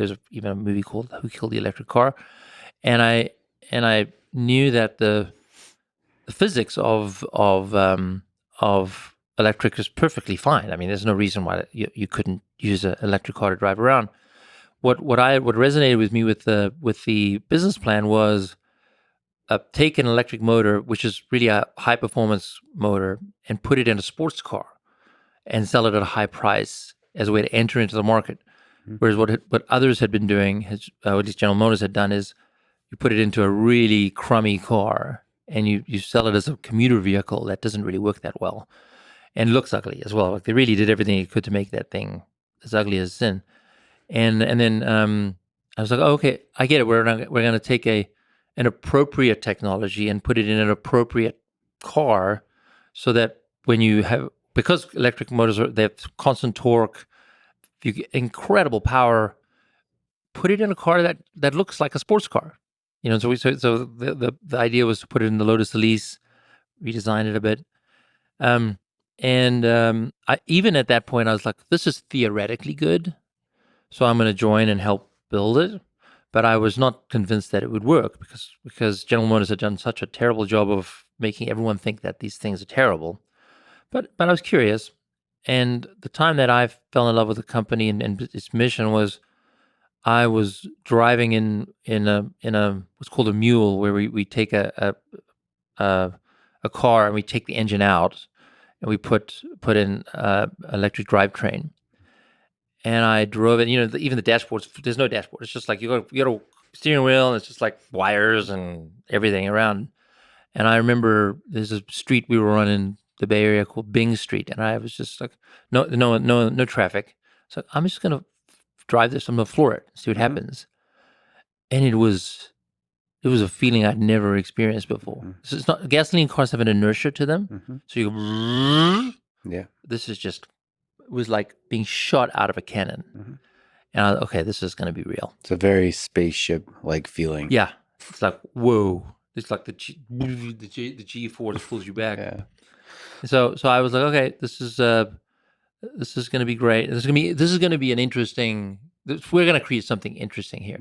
There's even a movie called Who Killed the Electric Car, and I knew that the physics of electric is perfectly fine. I mean, there's no reason why you couldn't use an electric car to drive around. What resonated with me with the business plan was take an electric motor, which is really a high performance motor, and put it in a sports car and sell it at a high price as a way to enter into the market. Whereas what others had been doing, or at least General Motors had done, is you put it into a really crummy car and you sell it as a commuter vehicle that doesn't really work that well and looks ugly as well. Like they really did everything they could to make that thing as ugly as sin. And then I was like, oh, okay, I get it. We're going to take an appropriate technology and put it in an appropriate car, so that when you have, because electric motors they have constant torque, you get incredible power. Put it in a car that looks like a sports car, So the idea was to put it in the Lotus Elise, redesign it a bit, I even at that point I was like, this is theoretically good, so I'm going to join and help build it. But I was not convinced that it would work because General Motors had done such a terrible job of making everyone think that these things are terrible. But I was curious, and the time that I fell in love with the company and its mission was, I was driving in a what's called a mule, where we take a car and we take the engine out and we put in electric drivetrain. And I drove it. Even the dashboards, there's no dashboard. It's just like you got a steering wheel, and it's just like wires and everything around. And I remember there's a street we were on in the Bay Area called Bing Street, and I was just like, no traffic. So I'm just gonna drive this. I'm gonna floor it, see what happens. And it was a feeling I'd never experienced before. So it's not, gasoline cars have an inertia to them, so you go. Yeah. This is just, it was like being shot out of a cannon. And I was, okay, this is going to be real. It's a very spaceship-like feeling. Yeah, it's like, whoa. It's like the G-force pulls you back. Yeah. So I was like, okay, this is going to be great. This is going to be an interesting. We're going to create something interesting here.